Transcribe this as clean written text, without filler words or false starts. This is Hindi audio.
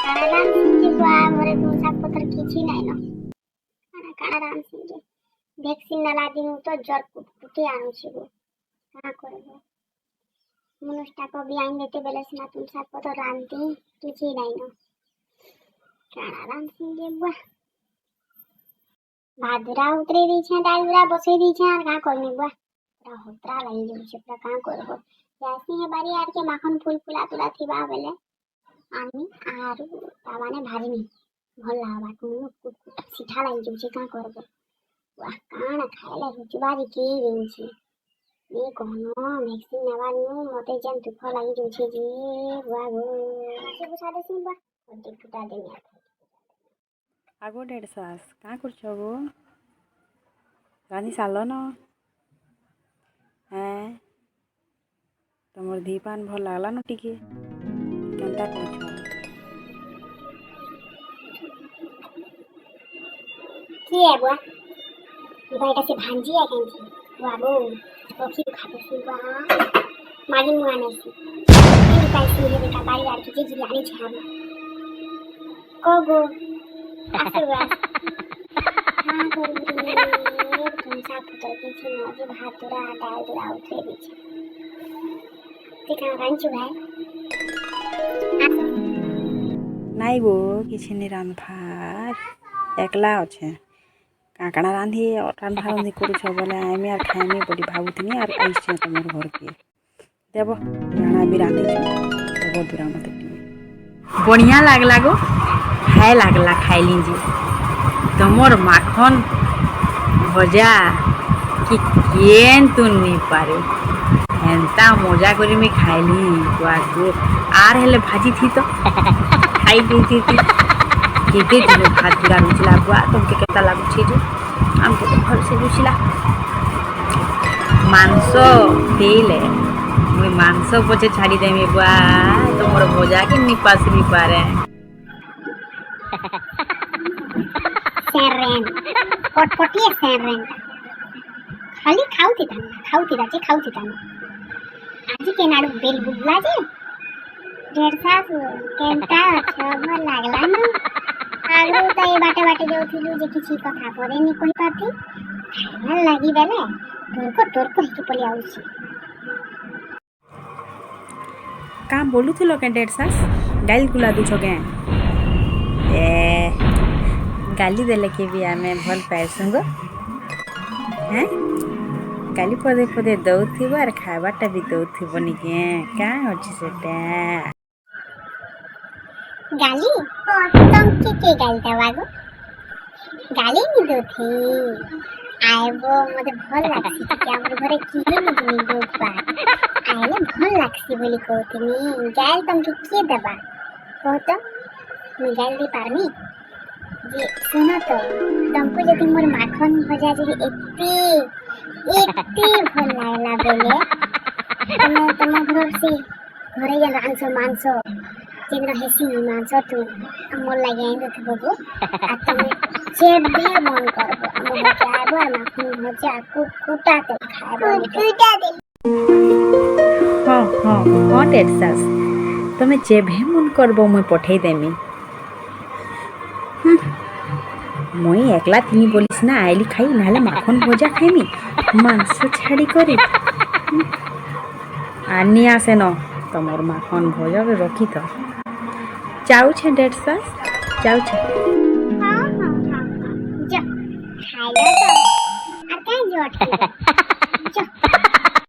କାଣା ରାନ୍ଧସିଁ ବୁଆ ଘରେ ତୁମ ଶାଗ ପତ୍ର କିଛି ନାଇଁ ନ କାଣା ରାନ୍ଧସିଁ ଯେ ଭ୍ୟାକ୍ସିନ୍ ନେଲା ଦିନୁ ତ ଜ୍ୱର କୁଟି ଆଣୁଛି ଗୋ କାଣା କରବ ମନୁଷଟାକ ବି ଆଇନ ଯେତେବେଲେ ସିନା ତୁମ ଶାଗ ପତ୍ର ରାନ୍ଧତି କିଛି ନାଇଁ ନ କାଣା ରାନ୍ଧସିଁ ଯେ ବୁଆ ଭାତ ଦୁରା ଉତରେଇ ଦେଇଛେ ଡାଲି ଦୁରା ବସେଇ ଦେଇଛେ ଆର୍ କାଁ କରମି ବୁଆ ପୁରା ହତରା ଲାଗି ଯାଉଛେ ପୁରା କାଁ କରବ ଯାଏସିଁ ହେ ବାରି ଆଡ଼କେ ମାଖନ ଫୁଲ ଫୁଲା ତୁଲା ଥିବା ବେଲେ आनी आरु तावाने भाजनी भल लागबा कुट सीधा लगी जाउछे का करबो वाह काना खाइला रुचबारी के रेंछि ए कहनो वैक्सीन नेबानु मते जेन दुख लगी जाउछे जे बुआ गो से बुझा देसिं बुआ हड्डी फुटा देनी आगो डेढ़ सास का करछ गो रानी सालो न हैं तमर धीपान भल लागला न टिके केनता करछ की है बुआ बेटा से भांजी है केंची बुआ गो ओखी खाते सी बुआ मागी मुआने सी ये पैसे है बेटा बारी यार की जी आनी छाब को गो आसे बुआ हां करू तुम साथ तो पीछे न जे भात दुरा डाल दुरा उठे दीछे ते का रांचू भाई नाई गो किछि नि रांधफार एकला अच्छे काकड़ा रांधि रांधा रांधि करुछ बोले आइमे आर खाइमे बड़ी भाबुथिनी आर आइछे तमर घर के देबो जाना भी रांधि छ देबो दुरा मते बढ़िया लागला गो खाए लागला खाइली जी तमर माखन भजा कि केन तुनी पारे एंता मजा करी में खाइली गो आर हेले भाजी थी तो खाई दी केते दिन भात पूरा रुचला बुआ तुमके केता लागुछि जे हमके तो भल से रुचला मांस देले मुई मांस पछे छाड़ी देमी बुआ तमर भजा के निपास नी पारे सेरेन पटपटी सेरेन खाली खाउती था आज के नाडू बेल बुबला जे डेढ़ सास केनता छब लागला न आगु त ए बाटे बाटे जाउथिलु जे किछि कथा परे नि कहि पाथि खाइला लागि बेले टोरको हिके पली आउछि का बोलुथिलो के डेढ़ सास गाइल गुला दु छगे ए गाली देले के भी आमे भल पाइसंग हैं गाली पदे पदे दउथिबो आर खाबाटा भी दउथिबो नि के का होछि सेटा गाली तुम के गाली दवागो गाली नि दोथी आइबो मते भल लागसी कि हमर घरे किहे नि नि दोपा आइले भल लागसी बोली कहतनी गाल तुमके के देबा कह तो मैं गाल दे पारमी जे सुनो तो तुमको जदि मोर माखन भजा जे एत्ते भल लागला बेले तुम घर से घरे या मांस जेन हेसी मांस तू मोर लागि आइन दे बबू आ तुम जेबे मन करबो हम के आबो आ माखन भजा कुटा ते खाबो कुटा दे हाँ डेढ़ सास तमे जेबे मन करबो मुई पठै देमी मुई एकला थिनी बोलिस ना आइली खाई नाले माखन भजा खाइमी मांस छाड़ी करी आनी आसे न तमर माखन भजा के रखी तो जाऊ छे डेढ़ सास जाऊ छे हां जा खाइला तो आ काई जोट